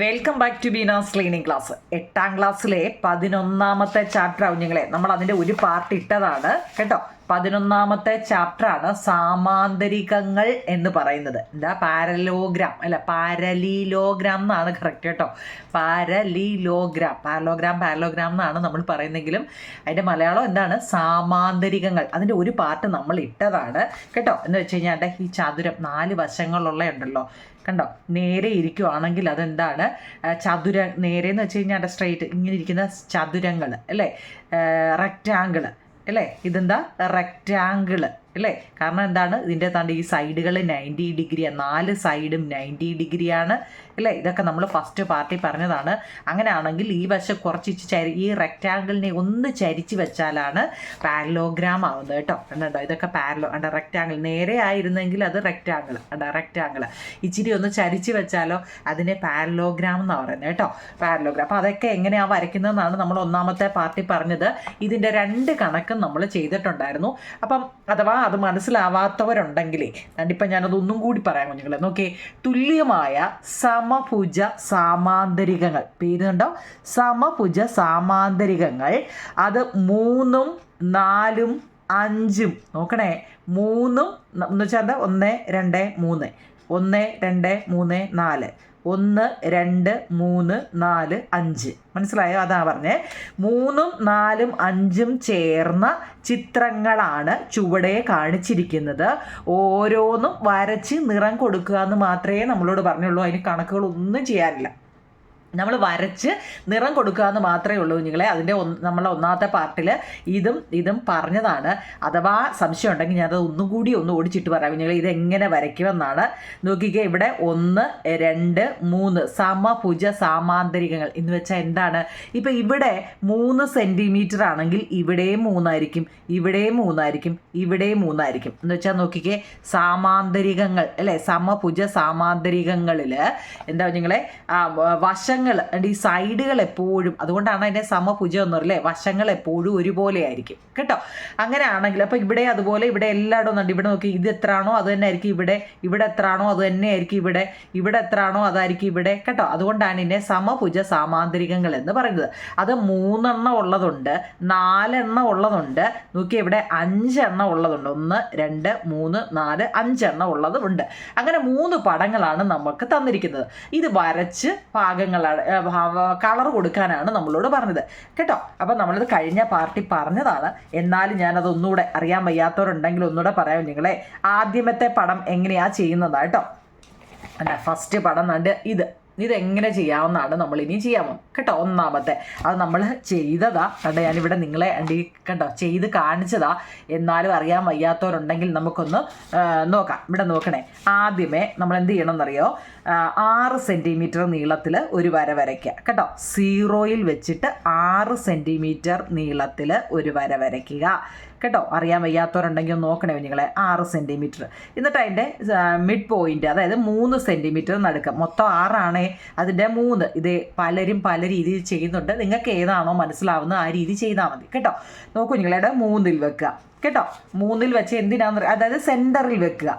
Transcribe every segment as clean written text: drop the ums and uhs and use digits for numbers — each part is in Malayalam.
Welcome back to Beena's cleaning class. 8ാം ക്ലാസ്സിലെ 11ാമത്തെ ചാപ്റ്റർ കുഞ്ഞുങ്ങളെ നമ്മൾ അതിൻ്റെ ഒരു പാർട്ട് ഇട്ടതാണ് കേട്ടോ. 11ാമത്തെ ചാപ്റ്ററാണ് സാമാന്തരികങ്ങൾ എന്ന് പറയുന്നത്. എന്താ പാരലോഗ്രാം അല്ല പാരലീലോഗ്രാം എന്നാണ് കറക്റ്റ് കേട്ടോ. പാരലോഗ്രാം എന്നാണ് നമ്മൾ പറയുന്നെങ്കിലും അതിൻ്റെ മലയാളം എന്താണ് സാമാന്തരികങ്ങൾ. അതിൻ്റെ ഒരു പാർട്ട് നമ്മൾ ഇട്ടതാണ് കേട്ടോ. എന്ന് വെച്ച് കഴിഞ്ഞാൽ ഈ ചതുരം 4 വശങ്ങളുള്ള ഉണ്ടല്ലോ കണ്ടോ, നേരെ ഇരിക്കുവാണെങ്കിൽ അതെന്താണ് ചതുര. നേരെ എന്ന് വെച്ച് കഴിഞ്ഞാൽ സ്ട്രെയിറ്റ് ഇങ്ങനെ ഇരിക്കുന്ന ചതുരങ്ങൾ അല്ലേ, റെക്റ്റാങ്കിള് അല്ലേ, ഇതെന്താ റെക്റ്റാങ്കിള് അല്ലേ. കാരണം എന്താണ് ഇതിൻ്റെ താണ്ട് ഈ സൈഡുകൾ 90 ഡിഗ്രിയാണ്, 4 സൈഡും 90 ഡിഗ്രിയാണ് അല്ലേ. ഇതൊക്കെ നമ്മൾ ഫസ്റ്റ് പാർട്ടി പറഞ്ഞതാണ്. അങ്ങനെയാണെങ്കിൽ ഈ വശം കുറച്ച് ഈ റെക്റ്റാങ്കിളിനെ ഒന്ന് ചരിച്ച് വെച്ചാലാണ് പാരലോഗ്രാം ആവുന്നത് കേട്ടോ. കണ്ടോ, ഇതൊക്കെ റെക്റ്റാങ്കിൾ നേരെ ആയിരുന്നെങ്കിൽ അത് റെക്റ്റാങ്കിൾ ഇച്ചിരി ഒന്ന് ചരിച്ച് വെച്ചാലോ അതിനെ പാരലോഗ്രാം എന്നാണ് പറയുന്നത് കേട്ടോ. പാരലോഗ്രാം. അപ്പോൾ അതൊക്കെ എങ്ങനെയാണ് വരയ്ക്കുന്നതെന്നാണ് നമ്മൾ 1ാമത്തെ പാർട്ടി പറഞ്ഞത്. ഇതിൻ്റെ 2 കണക്കും നമ്മൾ ചെയ്തിട്ടുണ്ടായിരുന്നു. അപ്പം അഥവാ അത് മനസ്സിലാവാത്തവരുണ്ടെങ്കിലേ ഇപ്പം ഞാനത് ഒന്നും കൂടി പറയാം കുഞ്ഞുങ്ങളെ. നോക്കിയേ, തുല്യമായ സമഭുജ സാമാന്തരികങ്ങൾ, പേരുണ്ടോ സമഭുജ സാമാന്തരികങ്ങൾ, അത് 3ഉം 4ഉം 5ഉം നോക്കണേ. 3ഉം എന്ന് വെച്ചാൽ എന്താ 1 2 3 1 2 3 4 1 2 3 4 5 മനസ്സിലായോ? അതാ പറഞ്ഞേ. 3ഉം 4ഉം 5ഉം ചേർന്ന ചിത്രങ്ങളാണ് ചുവടെ കാണിച്ചിരിക്കുന്നത്. ഓരോന്നും വരച്ച് നിറം കൊടുക്കുക എന്ന് മാത്രമേ നമ്മളോട് പറഞ്ഞുള്ളൂ. അതിന് കണക്കുകളൊന്നും ചെയ്യാനില്ല. നമ്മൾ വരച്ച് നിറം കൊടുക്കുക എന്ന് മാത്രമേ ഉള്ളൂ കുഞ്ഞുങ്ങളെ. അതിൻ്റെ നമ്മളെ 1ാമത്തെ പാർട്ടിൽ ഇതും പറഞ്ഞതാണ്. അഥവാ സംശയം ഉണ്ടെങ്കിൽ ഞാനത് ഒന്നും കൂടി ഓടിച്ചിട്ട് പറയാം കുഞ്ഞുങ്ങളെ. ഇതെങ്ങനെ വരയ്ക്കുമെന്നാണ്. നോക്കിക്കേ, ഇവിടെ 1 2 3 സമഭുജ സാമാന്തരികങ്ങൾ എന്ന് വെച്ചാൽ എന്താണ്? ഇപ്പം ഇവിടെ 3 സെൻറ്റിമീറ്റർ ആണെങ്കിൽ ഇവിടെയും 3 ആയിരിക്കും, ഇവിടെയും 3 ആയിരിക്കും, ഇവിടെയും 3 ആയിരിക്കും. എന്ന് വെച്ചാൽ നോക്കിക്കേ, സാമാന്തരികങ്ങൾ അല്ലേ, സമഭുജ സാമാന്തരികങ്ങളിൽ എന്താ കുഞ്ഞുങ്ങളെ വശങ്ങൾ ഈ സൈഡുകൾ എപ്പോഴും, അതുകൊണ്ടാണ് അതിൻ്റെ സമഭുജം എന്ന് പറയില്ലേ, വശങ്ങൾ എപ്പോഴും ഒരുപോലെ ആയിരിക്കും കേട്ടോ. അങ്ങനെ ആണെങ്കിൽ അപ്പോൾ ഇവിടെ അതുപോലെ ഇവിടെ എല്ലായിടവും ഉണ്ട്. ഇവിടെ നോക്കി, ഇത് എത്രയാണോ അത് തന്നെ ആയിരിക്കും ഇവിടെ, ഇവിടെ എത്രയാണോ അത് തന്നെ ആയിരിക്കും ഇവിടെ, ഇവിടെ എത്രയാണോ അതായിരിക്കും ഇവിടെ കേട്ടോ. അതുകൊണ്ടാണ് ഇതിനെ സമഭുജ സാമാന്തരികങ്ങൾ എന്ന് പറയുന്നത്. അത് 3 എണ്ണം ഉള്ളതുണ്ട്, 4 എണ്ണം ഉള്ളതുണ്ട്. നോക്കി, ഇവിടെ 5 എണ്ണം ഉള്ളതുണ്ട്. 1 2 3 4 5 എണ്ണം ഉള്ളതുണ്ട്. അങ്ങനെ 3 പടങ്ങളാണ് നമുക്ക് തന്നിരിക്കുന്നത്. ഇത് വരച്ച് ഭാഗങ്ങളാണ് കളർ കൊടുക്കാനാണ് നമ്മളോട് പറഞ്ഞത് കേട്ടോ. അപ്പം നമ്മളിത് കഴിഞ്ഞ പാർട്ടി പറഞ്ഞതാണ്. എന്നാലും ഞാനത് ഒന്നുകൂടെ അറിയാൻ വയ്യാത്തവരുണ്ടെങ്കിൽ ഒന്നുകൂടെ പറയാം നിങ്ങളെ. ആദ്യമത്തെ പടം എങ്ങനെയാ ചെയ്യുന്നതാ കേട്ടോ. ഫസ്റ്റ് പടം ഇതെങ്ങനെ ചെയ്യാവുന്നതാണ് നമ്മൾ ഇനി ചെയ്യാമോ കേട്ടോ. 1ാമത്തെ അത് നമ്മൾ ചെയ്തതാ കണ്ടോ. ഞാനിവിടെ നിങ്ങളെ കണ്ടോ ചെയ്ത് കാണിച്ചതാ. എന്നാലും അറിയാൻ വയ്യാത്തവരുണ്ടെങ്കിൽ നമുക്കൊന്ന് നോക്കാം. ഇവിടെ നോക്കണേ. ആദ്യമേ നമ്മൾ എന്ത് ചെയ്യണമെന്നറിയോ, 6 സെൻറ്റിമീറ്റർ നീളത്തിൽ ഒരു വര വരയ്ക്കുക കേട്ടോ. 0യിൽ വെച്ചിട്ട് 6 സെൻറ്റിമീറ്റർ നീളത്തിൽ ഒരു വര വരയ്ക്കുക കേട്ടോ. അറിയാൻ വയ്യാത്തവരുണ്ടെങ്കിൽ നോക്കണേ നിങ്ങളെ. 6 സെൻറ്റിമീറ്റർ. എന്നിട്ട് അതിൻ്റെ മിഡ് പോയിന്റ്, അതായത് 3 സെൻറ്റിമീറ്റർ നടുക്കുക. മൊത്തം 6 ആണേ, അതിൻ്റെ 3. ഇത് പലരും പല രീതിയിൽ ചെയ്യുന്നുണ്ട്. നിങ്ങൾക്ക് ഏതാണോ മനസ്സിലാവുന്നത് ആ രീതി ചെയ്താൽ മതി കേട്ടോ. നോക്കൂ നിങ്ങളുടെ 3ൽ വെക്കുക കേട്ടോ. 3ൽ വെച്ച് എന്തിനാന്ന്, അതായത് സെൻറ്ററിൽ വെക്കുക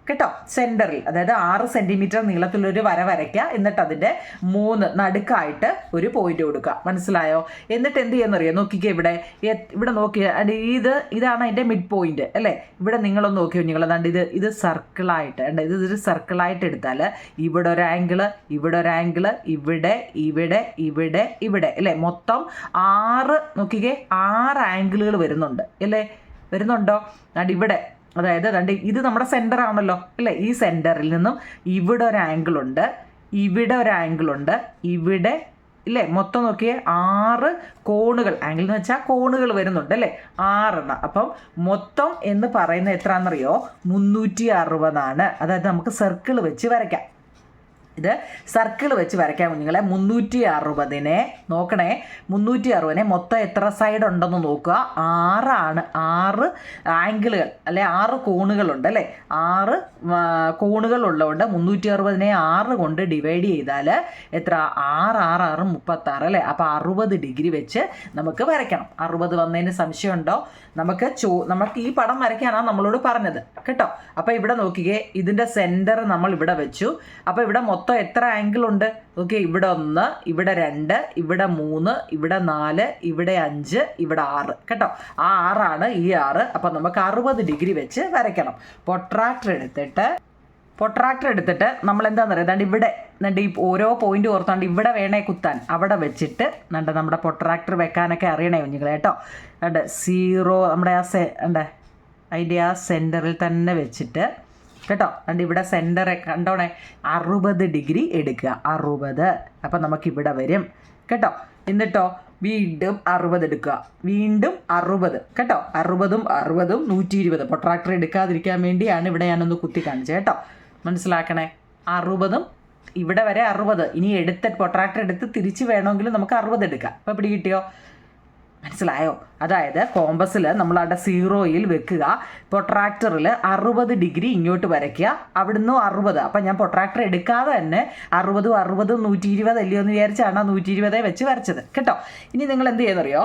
കേട്ടോ. സെൻറ്ററിൽ, അതായത് 6 സെൻറ്റിമീറ്റർ നീളത്തിലൊരു വര വരയ്ക്കുക. എന്നിട്ട് അതിൻ്റെ 3 നടുക്കായിട്ട് ഒരു പോയിന്റ് കൊടുക്കുക. മനസ്സിലായോ? എന്നിട്ട് എന്ത് ചെയ്യുന്നറിയോ, നോക്കിക്കേ ഇവിടെ നോക്കിയാൽ ഇതാണ് അതിൻ്റെ മിഡ് പോയിന്റ് അല്ലേ. ഇവിടെ നിങ്ങളൊന്ന് നോക്കിയോ നിങ്ങളതാണ്ട് ഇത് സർക്കിളായിട്ട് ഇതൊരു സർക്കിളായിട്ട് എടുത്താൽ ഇവിടെ ഒരു ആംഗിള്, ഇവിടെ ഒരു ആംഗിള്, ഇവിടെ ഇവിടെ ഇവിടെ ഇവിടെ അല്ലേ. മൊത്തം 6 നോക്കിക്കേ, 6 ആംഗിളുകൾ വരുന്നുണ്ട് അല്ലേ. വരുന്നുണ്ടോ? ഇവിടെ, അതായത് ഇത് നമ്മുടെ സെൻറ്റർ ആണല്ലോ അല്ലേ. ഈ സെൻറ്ററിൽ നിന്നും ഇവിടെ ഒരു ആംഗിളുണ്ട്, ഇവിടെ ഒരു ആംഗിളുണ്ട്, ഇവിടെ ഇല്ലേ. മൊത്തം നോക്കിയേ 6 കോണുകൾ, ആംഗിൾ എന്ന് വെച്ചാൽ കോണുകൾ വരുന്നുണ്ട് അല്ലേ. 6 എണ്ണം. അപ്പം മൊത്തം എന്ന് പറയുന്നത് എത്രയാണെന്നറിയോ, 360 അതായത് നമുക്ക് സർക്കിൾ വെച്ച് വരയ്ക്കാം. ഇത് സർക്കിൾ വെച്ച് വരയ്ക്കാൻ കുഞ്ഞുങ്ങളെ. 360 നോക്കണേ. 360 മൊത്തം എത്ര സൈഡ് ഉണ്ടെന്ന് നോക്കുക. 6 ആണ്. 6 ആംഗിളുകൾ അല്ലെ, 6 കോണുകളുണ്ട് അല്ലേ. 6 കോണുകൾ ഉള്ളതുകൊണ്ട് 360 6 കൊണ്ട് ഡിവൈഡ് ചെയ്താൽ എത്ര, 6 6 6 36 അല്ലേ. അപ്പോൾ 60 ഡിഗ്രി വെച്ച് നമുക്ക് വരയ്ക്കണം. 60 വന്നതിന് സംശയമുണ്ടോ? നമുക്ക് ഈ പടം വരയ്ക്കാനാണ് നമ്മളോട് പറഞ്ഞത് കേട്ടോ. അപ്പോൾ ഇവിടെ നോക്കിക്കേ, ഇതിൻ്റെ സെൻറ്റർ നമ്മൾ ഇവിടെ വെച്ചു. അപ്പോൾ ഇവിടെ മൊത്തം മൊത്തം എത്ര ആംഗിൾ ഉണ്ട്? ഓക്കെ, ഇവിടെ 1, ഇവിടെ 2, ഇവിടെ 3, ഇവിടെ 4, ഇവിടെ 5, ഇവിടെ 6 കേട്ടോ. ആ 6ആണ് ഈ 6. അപ്പം നമുക്ക് 60 ഡിഗ്രി വെച്ച് വരയ്ക്കണം. പ്രൊട്രാക്ടർ എടുത്തിട്ട് നമ്മൾ എന്താണെന്ന് അറിയാം, അതാണ്ട് ഇവിടെ ഈ ഓരോ പോയിന്റ് ഓർത്താണ്ട് ഇവിടെ വേണേ കുത്താൻ, അവിടെ വെച്ചിട്ട് നമ്മുടെ പ്രൊട്രാക്ടർ വെക്കാനൊക്കെ അറിയണേ കുഞ്ഞുങ്ങളെ കേട്ടോ. 0 നമ്മുടെ അതിൻ്റെ ആ സെൻറ്ററിൽ തന്നെ വെച്ചിട്ട് കേട്ടോ. ഇവിടെ സെൻറ്റർ കണ്ടോണേ, 60 ഡിഗ്രി എടുക്കുക. 60. അപ്പം നമുക്കിവിടെ വരും കേട്ടോ. എന്നിട്ടോ വീണ്ടും 60 എടുക്കുക, വീണ്ടും 60 കേട്ടോ. 60ഉം 60ഉം 120. പ്രൊട്രാക്ടർ എടുക്കാതിരിക്കാൻ വേണ്ടിയാണ് ഇവിടെ ഞാനൊന്ന് കുത്തി കാണിച്ചത് കേട്ടോ. മനസ്സിലാക്കണേ. 60ഉം ഇവിടെ വരെ 60. ഇനി പ്രൊട്രാക്ടർ എടുത്ത് തിരിച്ച് വേണമെങ്കിൽ നമുക്ക് 60 എടുക്കാം. അപ്പോൾ പിടി കിട്ടിയോ? മനസ്സിലായോ? അതായത് കോമ്പസിൽ നമ്മൾ അവിടെ 0യിൽ വെക്കുക, പ്രൊട്രാക്ടറിൽ 60 ഡിഗ്രി ഇങ്ങോട്ട് വരയ്ക്കുക, അവിടുന്ന് 60. അപ്പം ഞാൻ പ്രൊട്രാക്ടർ എടുക്കാതെ തന്നെ 60ഉം 60ഉം 120 അല്ലയോ എന്ന് വിചാരിച്ചാണ് 120 വെച്ച് വരച്ചത് കേട്ടോ. ഇനി നിങ്ങൾ എന്ത് ചെയ്യുന്നറിയോ?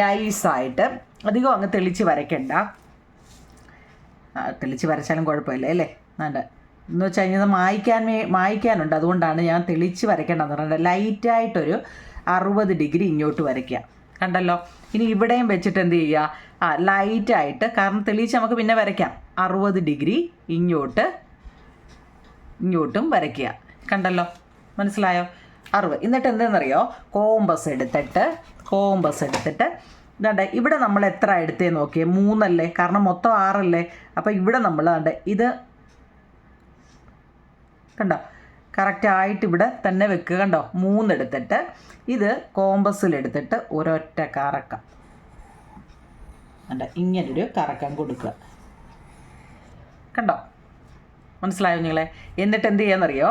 നൈസായിട്ട് അധികം അങ്ങ് തെളിച്ച് വരയ്ക്കണ്ട. തെളിച്ച് വരച്ചാലും കുഴപ്പമില്ല അല്ലേ. എന്ന് വെച്ച് കഴിഞ്ഞാൽ മായ്ക്കാനുണ്ട്, അതുകൊണ്ടാണ് ഞാൻ തെളിച്ച് വരയ്ക്കേണ്ടതെന്ന് പറഞ്ഞത്. ലൈറ്റായിട്ടൊരു 60 ഡിഗ്രി ഇങ്ങോട്ട് വരയ്ക്കുക. കണ്ടല്ലോ. ഇനി ഇവിടെയും വെച്ചിട്ട് എന്ത് ചെയ്യുക? ലൈറ്റായിട്ട്, കാരണം തെളിയിച്ച് നമുക്ക് പിന്നെ വരയ്ക്കാം. 60 ഡിഗ്രി ഇങ്ങോട്ടും വരയ്ക്കുക. കണ്ടല്ലോ, മനസ്സിലായോ? 60. എന്നിട്ട് എന്തെന്നറിയോ? കോമ്പസ് എടുത്തിട്ട് ഇവിടെ നമ്മൾ എത്ര എടുത്തേ നോക്കിയേ? 3 അല്ലേ, കാരണം മൊത്തം 6 അല്ലേ. അപ്പോൾ ഇവിടെ നമ്മൾ ഇത് കണ്ടോ, കറക്റ്റായിട്ട് ഇവിടെ തന്നെ വെക്കുക. കണ്ടോ, 3 എടുത്തിട്ട് ഇത് കോമ്പസിലെടുത്തിട്ട് ഒരൊറ്റ കറക്കം ഇങ്ങനൊരു കറക്കം കൊടുക്കുക. കണ്ടോ, മനസ്സിലായോ നിങ്ങളെ? എന്നിട്ട് എന്ത് ചെയ്യാന്നറിയോ?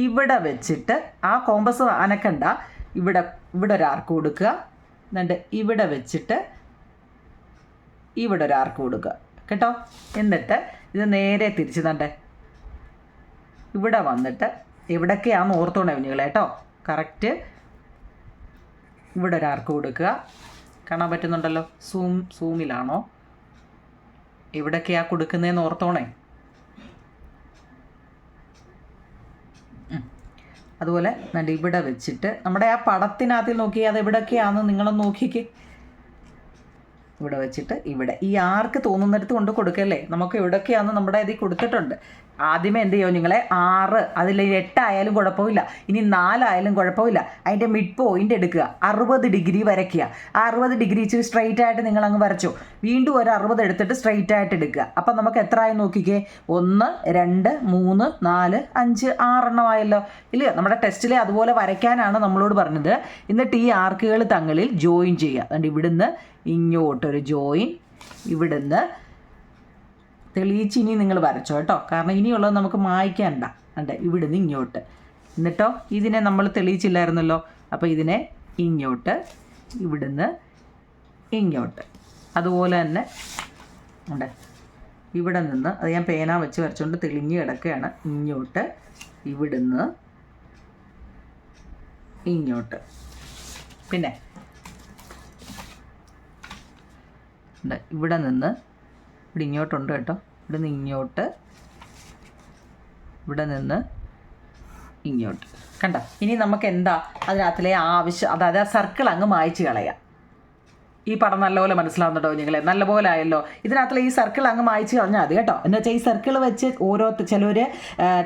ഇവിടെ വെച്ചിട്ട് ആ കോമ്പസ് അനക്കണ്ട, ഇവിടെ ഒരു ആർക്ക് കൊടുക്കുക. ഇവിടെ വെച്ചിട്ട് ഇവിടെ ഒരു ആർക്ക് കൊടുക്കുക കേട്ടോ. എന്നിട്ട് ഇത് നേരെ തിരിച്ച് ഇവിടെ വന്നിട്ട് എവിടൊക്കെയാണെന്ന് ഓർത്തോണേ കുഞ്ഞുങ്ങളെ കേട്ടോ. കറക്റ്റ് ഇവിടെ ഒരു ആർക്ക് കൊടുക്കുക. കാണാൻ പറ്റുന്നുണ്ടല്ലോ? സൂമിലാണോ? എവിടൊക്കെയാണ് കൊടുക്കുന്നതെന്ന് ഓർത്തോണേ. അതുപോലെ ഇവിടെ വെച്ചിട്ട് നമ്മുടെ ആ പടത്തിനകത്തിൽ നോക്കി അത് എവിടൊക്കെയാണെന്ന് നിങ്ങളൊന്ന് നോക്കിക്കേ. ഇവിടെ വെച്ചിട്ട് ഇവിടെ ഈ ആർക്ക് തോന്നുന്നിടത്ത് കൊണ്ട് കൊടുക്കല്ലേ. നമുക്ക് എവിടെയൊക്കെയാണെന്ന് നമ്മുടെ ഇതിൽ കൊടുത്തിട്ടുണ്ട്. ആദ്യമേ എന്ത് ചെയ്യുമോ നിങ്ങളെ? 6 അതിൽ 8 ആയാലും കുഴപ്പമില്ല, ഇനി 4 ആയാലും കുഴപ്പമില്ല. അതിൻ്റെ മിഡ് പോയിന്റ് എടുക്കുക, 60 ഡിഗ്രി വരയ്ക്കുക. ആ 60 ഡിഗ്രി ഇച്ചിരി സ്ട്രെയിറ്റ് ആയിട്ട് നിങ്ങൾ അങ്ങ് വരച്ചു. വീണ്ടും ഒരു 60 എടുത്തിട്ട് സ്ട്രെയിറ്റ് ആയിട്ട് എടുക്കുക. അപ്പം നമുക്ക് എത്ര ആയി നോക്കിക്കേ? 1 2 3 4 5 6 എണ്ണം ആയല്ലോ ഇല്ലയോ? നമ്മുടെ ടെസ്റ്റിലെ അതുപോലെ വരയ്ക്കാനാണ് നമ്മളോട് പറഞ്ഞത്. എന്നിട്ട് ഈ ആർക്കുകൾ തങ്ങളിൽ ജോയിൻ ചെയ്യുക. അതുകൊണ്ട് ഇവിടുന്ന് ഇങ്ങോട്ടൊരു ജോയിൻ, ഇവിടുന്ന് തെളിയിച്ച് ഇനി നിങ്ങൾ വരച്ചോ കേട്ടോ. കാരണം ഇനിയുള്ളത് നമുക്ക് മായ്ക്കണ്ട. ഇവിടുന്ന് ഇങ്ങോട്ട്. എന്നിട്ടോ ഇതിനെ നമ്മൾ തെളിയിച്ചില്ലായിരുന്നല്ലോ. അപ്പോൾ ഇതിനെ ഇങ്ങോട്ട്, ഇവിടുന്ന് ഇങ്ങോട്ട്. അതുപോലെ തന്നെ ഇവിടെ നിന്ന് അത് ഞാൻ പേന വെച്ച് വരച്ചുകൊണ്ട് തെളിഞ്ഞ് കിടക്കുകയാണ്. ഇങ്ങോട്ട്, ഇവിടുന്ന് ഇങ്ങോട്ട്. പിന്നെ ഇവിടെ നിന്ന് ഇവിടെ ഇങ്ങോട്ടുണ്ട് കേട്ടോ. ഇവിടെ നിന്ന് ഇങ്ങോട്ട്, ഇവിടെ നിന്ന് ഇങ്ങോട്ട്. കണ്ടോ? ഇനി നമുക്ക് എന്താ അതിനകത്തിലെ ആവശ്യം, അതായത് ആ സർക്കിൾ അങ്ങ് മായ്ച്ച് കളയാം. ഈ പടം നല്ലപോലെ മനസ്സിലാവുന്നുണ്ടോ നിങ്ങളെ? നല്ലപോലെ ആയല്ലോ. ഇതിനകത്തുള്ള ഈ സർക്കിൾ അങ്ങ് മായ്ച്ച് കളഞ്ഞാൽ മതി കേട്ടോ. എന്ന് വെച്ചാൽ ഈ സർക്കിൾ വെച്ച് ചിലർ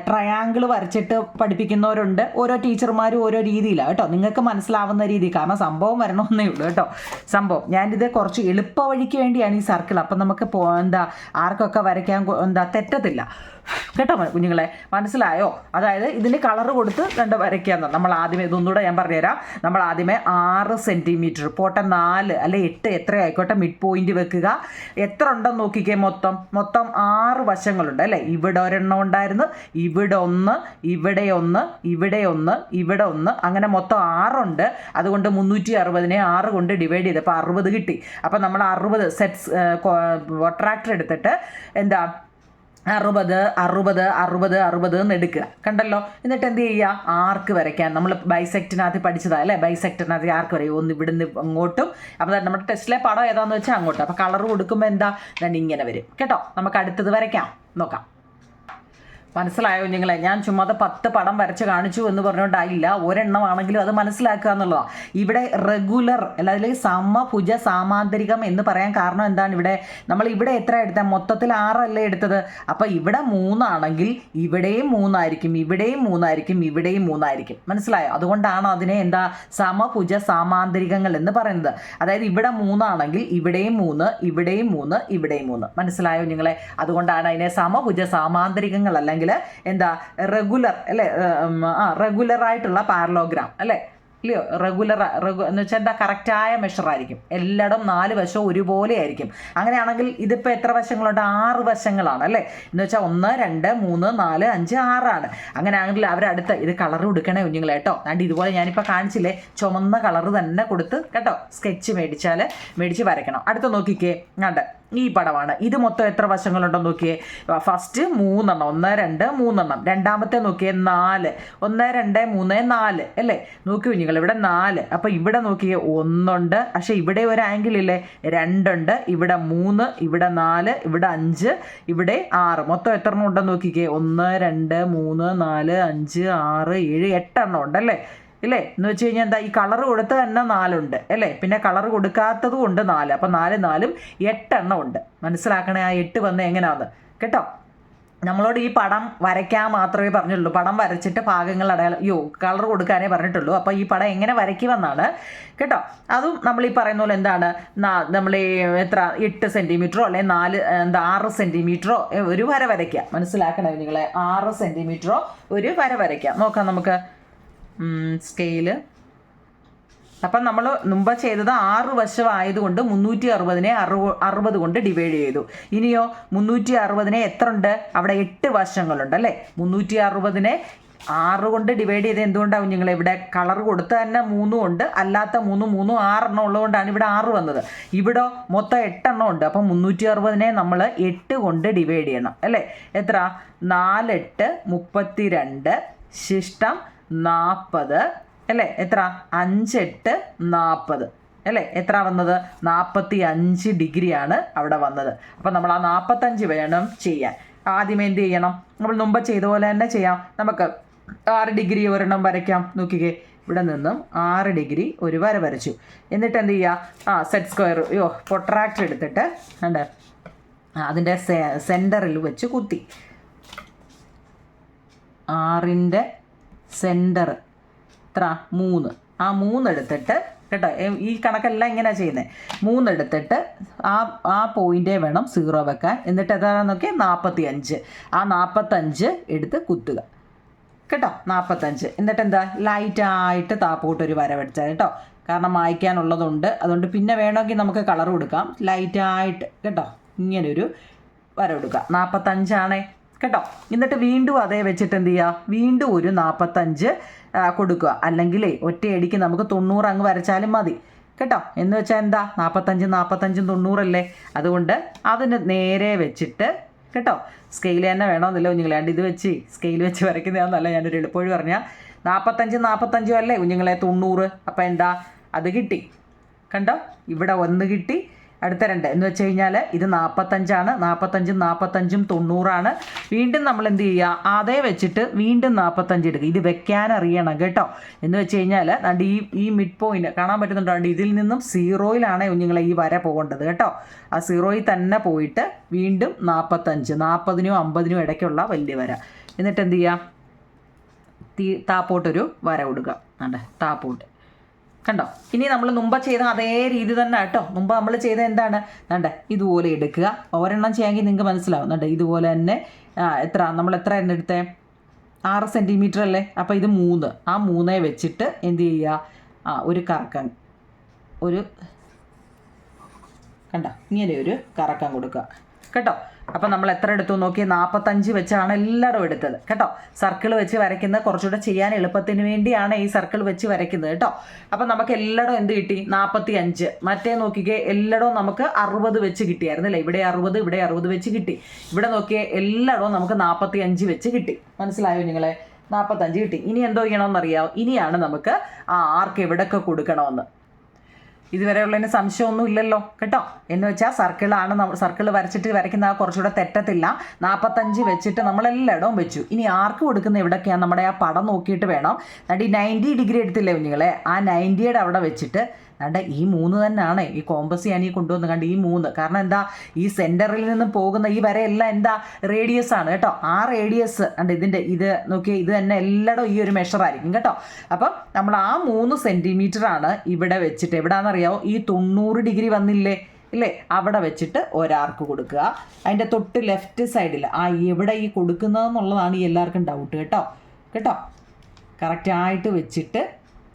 ട്രയാങ്കിൾ വരച്ചിട്ട് പഠിപ്പിക്കുന്നവരുണ്ട്. ഓരോ ടീച്ചർമാരും ഓരോ രീതിയിലാണ് കേട്ടോ. നിങ്ങൾക്ക് മനസ്സിലാവുന്ന രീതി, കാരണം സംഭവം വരണമെന്നേ ഉള്ളൂ കേട്ടോ. സംഭവം ഞാനിത് കുറച്ച് എളുപ്പ വഴിക്ക് വേണ്ടിയാണ് ഈ സർക്കിൾ. അപ്പം നമുക്ക് ആർക്കൊക്കെ വരയ്ക്കാൻ തെറ്റത്തില്ല കേട്ടോ കുഞ്ഞുങ്ങളെ. മനസ്സിലായോ? അതായത് ഇതിന് കളർ കൊടുത്ത് വരയ്ക്കാന്ന്. നമ്മൾ ആദ്യമേ ഇതൊന്നുകൂടെ ഞാൻ പറഞ്ഞുതരാം. നമ്മൾ ആദ്യമേ 6 സെൻറ്റിമീറ്റർ പോട്ടെ, 4 അല്ലെ 8 എത്ര ആയിക്കോട്ടെ മിഡ് പോയിന്റ് വെക്കുക. എത്ര ഉണ്ടെന്ന് നോക്കിക്കേ? മൊത്തം 6 വശങ്ങളുണ്ട് അല്ലേ. ഇവിടെ ഒരെണ്ണം ഉണ്ടായിരുന്നു, ഇവിടെ 1, ഇവിടെ 1, ഇവിടെ 1, ഇവിടെ 1, അങ്ങനെ മൊത്തം 6 ഉണ്ട്. അതുകൊണ്ട് 360നെ 6 കൊണ്ട് ഡിവൈഡ് ചെയ്തപ്പോൾ 60 കിട്ടി. അപ്പം നമ്മൾ 60 സെറ്റ്സ് പ്രൊട്രാക്ടർ എടുത്തിട്ട് 60 60 60 60 എന്ന് എടുക്കുക. കണ്ടല്ലോ? എന്നിട്ട് എന്ത് ചെയ്യുക? ആർക്ക് വരയ്ക്കാൻ. നമ്മൾ ബൈസെക്റ്റിനകത്ത് പഠിച്ചതാണ് അല്ലേ. ബൈസെക്റ്റിനകത്ത് ആർക്ക് വരയും? ഒന്ന് ഇവിടുന്ന് അങ്ങോട്ടും. അപ്പോൾ നമ്മുടെ ടെസ്റ്റിലെ പടം ഏതാണെന്ന് വെച്ചാൽ അങ്ങോട്ടും. അപ്പോൾ കളർ കൊടുക്കുമ്പോൾ ഇങ്ങനെ വരും കേട്ടോ. നമുക്ക് അടുത്തത് വരയ്ക്കാം, നോക്കാം. മനസ്സിലായോ നിങ്ങളെ? ഞാൻ ചുമ്മാ 10 പടം വരച്ച് കാണിച്ചു എന്ന് പറഞ്ഞുകൊണ്ടായില്ല, ഒരെണ്ണമാണെങ്കിലും അത് മനസ്സിലാക്കുക എന്നുള്ളതാണ്. ഇവിടെ റെഗുലർ അല്ലെങ്കിൽ സമഭുജ സാമാന്തരികം എന്ന് പറയാൻ കാരണം എന്താണ്? നമ്മൾ ഇവിടെ എത്ര എടുത്ത? മൊത്തത്തിൽ 6 അല്ലേ എടുത്തത്. അപ്പം ഇവിടെ 3 ആണെങ്കിൽ ഇവിടെയും 3 ആയിരിക്കും, ഇവിടെയും 3 ആയിരിക്കും, ഇവിടെയും 3 ആയിരിക്കും. മനസ്സിലായോ? അതുകൊണ്ടാണ് അതിനെ എന്താ സമഭുജ സാമാന്തരികങ്ങൾ എന്ന് പറയുന്നത്. അതായത് ഇവിടെ 3 ആണെങ്കിൽ ഇവിടെയും 3, ഇവിടെയും 3, ഇവിടെയും 3. മനസ്സിലായോ നിങ്ങളെ? അതുകൊണ്ടാണ് അതിനെ സമഭുജ സാമാന്തരികങ്ങൾ അല്ലെങ്കിൽ എന്താ റെഗുലർ അല്ലേ, റെഗുലർ ആയിട്ടുള്ള പാരലോഗ്രാം അല്ലേ, ഇല്ലയോ? എന്ന് വെച്ചാൽ എന്താ കറക്റ്റായ മെഷറായിരിക്കും. എല്ലായിടും 4 വശവും ഒരുപോലെ ആയിരിക്കും. അങ്ങനെയാണെങ്കിൽ ഇതിപ്പോൾ എത്ര വശങ്ങളുണ്ട്? 6 വശങ്ങളാണ് അല്ലേ. എന്ന് വെച്ചാൽ 1, 2, 3, 4, 5, 6 ആണ്. അങ്ങനെയാണെങ്കിൽ അവരടുത്ത് ഇത് കളർ കൊടുക്കണേ കുഞ്ഞുങ്ങളെ കേട്ടോ. അതുകൊണ്ട് ഇതുപോലെ ഞാനിപ്പോൾ കാണിച്ചില്ലേ, ചുമന്ന കളറ് തന്നെ കൊടുത്ത് കേട്ടോ സ്കെച്ച് മേടിച്ച് വരയ്ക്കണം. അടുത്ത് നോക്കിക്കേ, കണ്ട് ഈ പടമാണ്. ഇത് മൊത്തം എത്ര വശങ്ങളുണ്ടെന്ന് നോക്കിയേ. ഫസ്റ്റ് 3 എണ്ണം, 1, 2, 3 എണ്ണം. രണ്ടാമത്തെ നോക്കിയേ 4, 1, 2, 3, 4 അല്ലേ. നോക്കൂ നിങ്ങൾ, ഇവിടെ 4. അപ്പം ഇവിടെ നോക്കിയേ 1 ഉണ്ട്, പക്ഷെ ഇവിടെ ഒരു ആംഗിൾ ഇല്ലേ, 2 ഉണ്ട്. ഇവിടെ 3, ഇവിടെ 4, ഇവിടെ 5, ഇവിടെ 6. മൊത്തം എത്ര എണ്ണം ഉണ്ടെന്ന് നോക്കിക്കേ. 1, 2, 3, 4, 5, 6, 7, 8 എണ്ണം ഉണ്ടല്ലേ. ഇല്ലേ? എന്ന് വെച്ച് കഴിഞ്ഞാൽ എന്താ, ഈ കളർ കൊടുത്ത് തന്നെ 4 ഉണ്ട് അല്ലേ. പിന്നെ കളർ കൊടുക്കാത്തതും ഉണ്ട് 4. അപ്പം 4, 4, 8 എണ്ണം ഉണ്ട്. മനസ്സിലാക്കണേ ആ 8 വന്ന് എങ്ങനെയാന്ന് കേട്ടോ. നമ്മളോട് ഈ പടം വരയ്ക്കാൻ മാത്രമേ പറഞ്ഞുള്ളൂ. പടം വരച്ചിട്ട് ഭാഗങ്ങൾ കളർ കൊടുക്കാനേ പറഞ്ഞിട്ടുള്ളൂ. അപ്പോൾ ഈ പടം എങ്ങനെ വരയ്ക്കുമെന്നാണ് കേട്ടോ. അതും നമ്മൾ ഈ പറയുന്ന പോലെ എന്താണ്, നമ്മൾ എത്ര 8 സെൻറ്റിമീറ്ററോ അല്ലെങ്കിൽ 6 സെൻറ്റിമീറ്ററോ ഒരു വര വരയ്ക്കാം. മനസ്സിലാക്കണേ നിങ്ങളെ, 6 സെൻറ്റിമീറ്ററോ ഒരു വര വരയ്ക്കാം. നോക്കാം നമുക്ക് സ്കെയില്. അപ്പം നമ്മൾ മുമ്പ് ചെയ്തത് 6 വശം ആയതുകൊണ്ട് 360നെ 60 കൊണ്ട് ഡിവൈഡ് ചെയ്തു. ഇനിയോ 360നെ എത്ര ഉണ്ട്? അവിടെ 8 വശങ്ങളുണ്ട് അല്ലേ. 360നെ 6 കൊണ്ട് ഡിവൈഡ് ചെയ്ത് എന്തുകൊണ്ടാവും നിങ്ങൾ? ഇവിടെ കളർ കൊടുത്ത് തന്നെ 3 ഉണ്ട്, അല്ലാത്ത 3, 6 എണ്ണം ഉള്ളതുകൊണ്ടാണ് ഇവിടെ 6 വന്നത്. ഇവിടെ മൊത്തം 8 എണ്ണം ഉണ്ട്. അപ്പം 360നെ നമ്മൾ 8 കൊണ്ട് ഡിവൈഡ് ചെയ്യണം അല്ലേ. എത്ര? 4, 8, 32 ശിഷ്ടം 40 അല്ലേ. എത്ര? 5, 8, 40 അല്ലേ. എത്ര വന്നത്? 45 ഡിഗ്രിയാണ് അവിടെ വന്നത്. അപ്പം നമ്മൾ ആ 45 വേണം ചെയ്യാൻ. ആദ്യം എന്ത് ചെയ്യണം? നമ്മൾ മുമ്പ് ചെയ്ത പോലെ തന്നെ ചെയ്യാം. നമുക്ക് 6 ഡിഗ്രി ഒരെണ്ണം വരയ്ക്കാം. നോക്കിക്കേ, ഇവിടെ നിന്നും 6 ഡിഗ്രി ഒരു വര വരച്ചു. എന്നിട്ട് എന്ത് ചെയ്യുക? സെറ്റ് സ്ക്വയർ പ്രൊട്രാക്ടർ എടുത്തിട്ട് ഉണ്ട് അതിൻ്റെ സെൻറ്ററിൽ വെച്ച് കുത്തി. 6ൻ്റെ സെൻറ്റർ എത്ര? 3. ആ 3 എടുത്തിട്ട് കേട്ടോ, ഈ കണക്കെല്ലാം ഇങ്ങനെയാണ് ചെയ്യുന്നത്. 3 എടുത്തിട്ട് ആ പോയിൻ്റേ വേണം 0 വെക്കാൻ. എന്നിട്ട് എത്രയാണെന്ന് നോക്കിയാൽ 45. ആ 45 എടുത്ത് കുത്തുക കേട്ടോ, 45. എന്നിട്ട് എന്താ, ലൈറ്റായിട്ട് താപ്പോട്ടൊരു വര വരച്ചാൽ കേട്ടോ, കാരണം മായ്ക്കാനുള്ളതുണ്ട്. അതുകൊണ്ട് പിന്നെ വേണമെങ്കിൽ നമുക്ക് കളർ കൊടുക്കാം. ലൈറ്റായിട്ട് കേട്ടോ ഇങ്ങനൊരു വര കൊടുക്കുക. 45 ആണേ കേട്ടോ. എന്നിട്ട് വീണ്ടും അതേ വെച്ചിട്ട് എന്ത് ചെയ്യുക? വീണ്ടും ഒരു 45 കൊടുക്കുക. അല്ലെങ്കിൽ ഒറ്റയടിക്ക് നമുക്ക് 90 അങ്ങ് വരച്ചാലും മതി കേട്ടോ. എന്ന് വെച്ചാൽ എന്താ, 45, 45, 90 അല്ലേ. അതുകൊണ്ട് അതിന് നേരെ വെച്ചിട്ട് കേട്ടോ, സ്കെയിൽ തന്നെ വേണമെന്നില്ല കുഞ്ഞുങ്ങളെ. ഇത് വെച്ച് സ്കെയിൽ വെച്ച് വരയ്ക്കുന്നതാണെന്നല്ല, ഞാനൊരു എളുപ്പവഴി പറഞ്ഞാൽ 45, 45 അല്ലേ കുഞ്ഞുങ്ങളെ 90. അപ്പം എന്താ, അത് കിട്ടി കണ്ടോ. ഇവിടെ 1 കിട്ടി, അടുത്ത 2 എന്ന് വെച്ച് കഴിഞ്ഞാൽ ഇത് 45 45, 45, 90. വീണ്ടും നമ്മൾ എന്ത് ചെയ്യുക? അതേ വെച്ചിട്ട് വീണ്ടും 45 എടുക്കുക. ഇത് വെക്കാൻ അറിയണം കേട്ടോ. എന്ന് വെച്ച് കഴിഞ്ഞാൽ ഈ മിഡ് പോയിന്റ് കാണാൻ പറ്റുന്നുണ്ടോ? ഇതിൽ നിന്നും 0-യിലാണ് കുഞ്ഞുങ്ങളെ ഈ വര പോകേണ്ടത് കേട്ടോ. ആ 0-യിൽ തന്നെ പോയിട്ട് വീണ്ടും 45, 40നും 50നും ഇടയ്ക്കുള്ള വലിയ വര. എന്നിട്ട് എന്ത് ചെയ്യുക? താപ്പോട്ടൊരു വര കൊടുക്കുക. താപ്പോട്ട് കണ്ടോ. ഇനി നമ്മൾ മുമ്പ് ചെയ്ത അതേ രീതി തന്നെ കേട്ടോ. മുമ്പ് നമ്മൾ ചെയ്ത എന്താണ്? ഇതുപോലെ എടുക്കുക. ഒരെണ്ണം ചെയ്യാമെങ്കിൽ നിങ്ങൾക്ക് മനസ്സിലാവും. ഇതുപോലെ തന്നെ നമ്മൾ എത്ര എണ്ണം എടുത്തേ? 6 സെൻറ്റിമീറ്റർ അല്ലേ. അപ്പോൾ ഇത് 3. ആ 3 വെച്ചിട്ട് എന്ത് ചെയ്യുക? ഒരു കറക്കം കണ്ടോ, ഇങ്ങനെ ഒരു കറക്കം കൊടുക്കുക കേട്ടോ. അപ്പം നമ്മൾ എത്ര എടുത്തു നോക്കി? 45 വെച്ചാണ് എല്ലായിടും എടുത്തത് കേട്ടോ. സർക്കിൾ വെച്ച് വരയ്ക്കുന്നത് കുറച്ചുകൂടെ ചെയ്യാൻ എളുപ്പത്തിന് വേണ്ടിയാണ് ഈ സർക്കിൾ വെച്ച് വരയ്ക്കുന്നത് കേട്ടോ. അപ്പം നമുക്ക് എല്ലായിടും എന്ത് കിട്ടി? 45. മറ്റേ നോക്കിക്കേ, എല്ലായിടവും നമുക്ക് 60 വെച്ച് കിട്ടിയായിരുന്നല്ലേ. ഇവിടെ 60, ഇവിടെ 60 വെച്ച് കിട്ടി. ഇവിടെ നോക്കിയേ, എല്ലായിടവും നമുക്ക് 45 വെച്ച് കിട്ടി. മനസ്സിലായോ നിങ്ങളെ? 45 കിട്ടി. ഇനി എന്തോ ചെയ്യണമെന്നറിയാമോ? ഇനിയാണ് നമുക്ക് ആ ആർക്ക് എവിടെയൊക്കെ കൊടുക്കണമെന്ന്. ഇതുവരെയുള്ളതിന് സംശയമൊന്നും ഇല്ലല്ലോ കേട്ടോ. എന്ന് വെച്ചാൽ സർക്കിൾ വരയ്ക്കുന്ന കുറച്ചുകൂടെ തെറ്റത്തില്ല. 45 വെച്ചിട്ട് നമ്മളെല്ലായിടവും വെച്ചു. ഇനി ആർക്ക് കൊടുക്കുന്ന എവിടെയൊക്കെയാണ് നമ്മുടെ ആ പടം നോക്കിയിട്ട് വേണം. എന്നിട്ട് ഈ 90 ഡിഗ്രി എടുത്തില്ലേ കുഞ്ഞുങ്ങളെ, ആ 90യുടെ അവിടെ വെച്ചിട്ട് അണ്ട ഈ 3 തന്നെയാണ് ഈ കോമ്പസ് ഞാൻ ഈ കൊണ്ടുവന്ന് കണ്ട് ഈ 3. കാരണം എന്താ, ഈ സെൻറ്ററിൽ നിന്ന് പോകുന്ന ഈ വരയെല്ലാം എന്താ റേഡിയസ് ആണ് കേട്ടോ. ആ റേഡിയസ് ഉണ്ട് ഇതിൻ്റെ, ഇത് നോക്കിയേ, ഇത് തന്നെ എല്ലായിടവും ഈ ഒരു മെഷറായിരിക്കും കേട്ടോ. അപ്പം നമ്മൾ ആ 3 സെൻറ്റിമീറ്ററാണ് ഇവിടെ വെച്ചിട്ട്, എവിടെയാണെന്നറിയാമോ, ഈ 90 ഡിഗ്രി വന്നില്ലേ ഇല്ലേ, അവിടെ വെച്ചിട്ട് ഒരാർക്ക് കൊടുക്കുക. അതിൻ്റെ തൊട്ട് ലെഫ്റ്റ് സൈഡിൽ എവിടെ ഈ കൊടുക്കുന്നതെന്നുള്ളതാണ് ഈ എല്ലാവർക്കും ഡൗട്ട് കേട്ടോ. കറക്റ്റായിട്ട് വെച്ചിട്ട്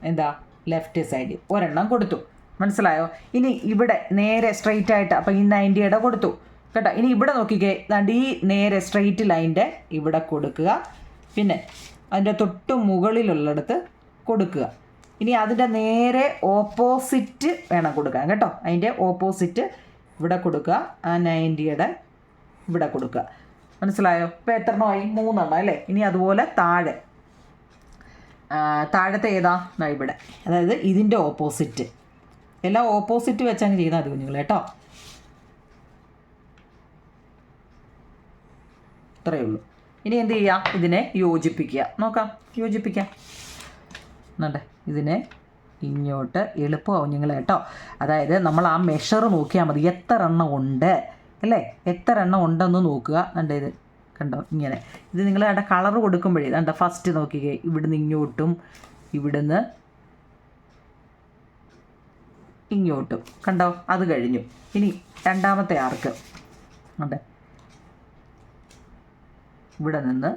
എന്താ ലെഫ്റ്റ് സൈഡിൽ ഒരെണ്ണം കൊടുത്തു, മനസ്സിലായോ. ഇനി ഇവിടെ നേരെ സ്ട്രെയിറ്റ് ആയിട്ട്, അപ്പം ഈ 90യുടെ കൊടുത്തു കേട്ടോ. ഇനി ഇവിടെ നോക്കിക്കേ, ഈ നേരെ സ്ട്രെയിറ്റ് ലൈൻ്റെ ഇവിടെ കൊടുക്കുക. പിന്നെ അതിൻ്റെ തൊട്ട് മുകളിലുള്ളിടത്ത് കൊടുക്കുക. ഇനി അതിൻ്റെ നേരെ ഓപ്പോസിറ്റ് വേണം കൊടുക്കാൻ കേട്ടോ. അതിൻ്റെ ഓപ്പോസിറ്റ് ഇവിടെ കൊടുക്കുക, ആ 90യുടെ ഇവിടെ കൊടുക്കുക, മനസ്സിലായോ. ഇപ്പോൾ എത്ര എണ്ണമായി? 3 എണ്ണം അല്ലേ. ഇനി അതുപോലെ താഴത്തെ ഏതാ ഇവിടെ, അതായത് ഇതിൻ്റെ ഓപ്പോസിറ്റ്. എല്ലാം ഓപ്പോസിറ്റ് വെച്ചങ്ങ് ചെയ്താൽ മതി കുഞ്ഞുങ്ങൾ കേട്ടോ. ഇത്രയേ ഉള്ളൂ. ഇനി എന്ത് ചെയ്യുക, ഇതിനെ യോജിപ്പിക്കുക. നോക്കാം, യോജിപ്പിക്കാം. എന്നുണ്ട് ഇതിനെ ഇങ്ങോട്ട് എളുപ്പമാവും നിങ്ങൾ കേട്ടോ. അതായത് നമ്മൾ ആ മെഷർ നോക്കിയാൽ മതി, എത്ര എണ്ണം ഉണ്ട് അല്ലേ, എത്ര എണ്ണം ഉണ്ടെന്ന് നോക്കുക. എന്നുണ്ട് ഇത് കണ്ടോ ഇങ്ങനെ. ഇത് നിങ്ങൾ അവിടെ കളർ കൊടുക്കുമ്പോഴേ എന്താ ഫസ്റ്റ് നോക്കിക്കേ, ഇവിടുന്ന് ഇങ്ങോട്ടും ഇവിടുന്ന് ഇങ്ങോട്ടും കണ്ടോ, അത് കഴിഞ്ഞു. ഇനി രണ്ടാമത്തെ ആർക്ക് ഉണ്ട്, ഇവിടെ നിന്ന്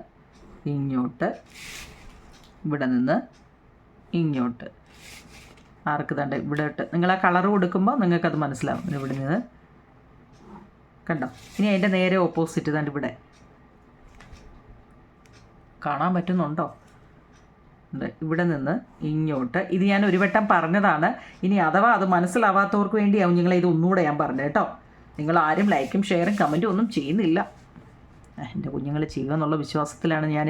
ഇങ്ങോട്ട്, ഇവിടെ നിന്ന് ഇങ്ങോട്ട് ആർക്ക് തണ്ട് ഇവിടെ ഇട്ട് നിങ്ങൾ ആ കളർ കൊടുക്കുമ്പോൾ നിങ്ങൾക്കത് മനസ്സിലാവും. ഇവിടെ നിന്ന് കണ്ടോ. ഇനി അതിൻ്റെ നേരെ ഓപ്പോസിറ്റ് തണ്ട് ഇവിടെ കാണാൻ പറ്റുന്നുണ്ടോ, ഇവിടെ നിന്ന് ഇങ്ങോട്ട്. ഇത് ഞാൻ ഒരു വട്ടം പറഞ്ഞതാണ്. ഇനി അഥവാ അത് മനസ്സിലാവാത്തവർക്ക് വേണ്ടിയാവും നിങ്ങളെ ഇത് ഒന്നുകൂടെ ഞാൻ പറഞ്ഞു കേട്ടോ. നിങ്ങൾ ആരും ലൈക്കും ഷെയറും കമൻറ്റും ഒന്നും ചെയ്യുന്നില്ല. എൻ്റെ കുഞ്ഞുങ്ങൾ ചെയ്യുമെന്നുള്ള വിശ്വാസത്തിലാണ് ഞാൻ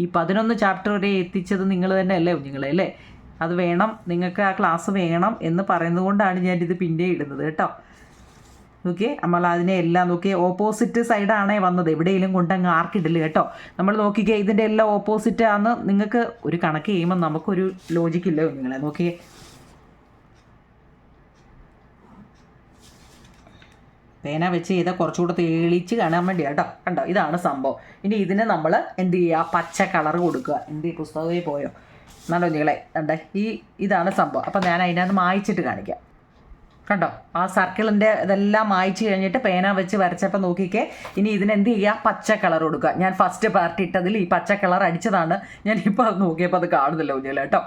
ഈ 11 ചാപ്റ്റർ വരെ എത്തിച്ചത്. നിങ്ങൾ തന്നെ അല്ലേ കുഞ്ഞുങ്ങളെ അല്ലേ. അത് വേണം, നിങ്ങൾക്ക് ആ ക്ലാസ് വേണം എന്ന് പറയുന്നത് കൊണ്ടാണ് ഞാനിത് പിന്നെ ഇടുന്നത് കേട്ടോ. നോക്കിയേ, നമ്മൾ അതിനെ എല്ലാം നോക്കിയേ, ഓപ്പോസിറ്റ് സൈഡാണേ വന്നത്. എവിടെയെങ്കിലും കൊണ്ടങ്ങ് ആർക്കിടില്ല കേട്ടോ. നമ്മൾ നോക്കിക്കേ, ഇതിൻ്റെ എല്ലാം ഓപ്പോസിറ്റ് ആണ്. നിങ്ങൾക്ക് ഒരു കണക്ക് ചെയ്യുമ്പോൾ നമുക്കൊരു ലോജിക്കില്ല കുഞ്ഞുങ്ങളെ. നോക്കിയേ, പേന വെച്ച് ചെയ്താൽ കുറച്ചുകൂടെ തെളിച്ച് കാണാൻ വേണ്ടി കേട്ടോ. കണ്ടോ, ഇതാണ് സംഭവം. ഇനി ഇതിന് നമ്മൾ എന്ത് ചെയ്യുക, പച്ച കളർ കൊടുക്കുക. എന്ത് പുസ്തകത്തിൽ പോയോ എന്നാണോ കുഞ്ഞുങ്ങളെ. കണ്ടേ, ഇതാണ് സംഭവം. അപ്പം ഞാൻ അതിനകത്ത് മായ്ച്ചിട്ട് കാണിക്കാം. കണ്ടോ, ആ സർക്കിളിൻ്റെ ഇതെല്ലാം മായ്ച്ച് കഴിഞ്ഞിട്ട് പേന വെച്ച് വരച്ചപ്പോൾ നോക്കിക്കേ. ഇനി ഇതിനെന്ത് ചെയ്യുക, പച്ച കളർ കൊടുക്കുക. ഞാൻ ഫസ്റ്റ് പാർട്ട് ഇട്ടതിൽ ഈ പച്ച കളർ അടിച്ചതാണ്. ഞാനിപ്പോൾ അത് നോക്കിയപ്പോൾ അത് കാണുന്നില്ല കുഞ്ഞുങ്ങൾ കേട്ടോ.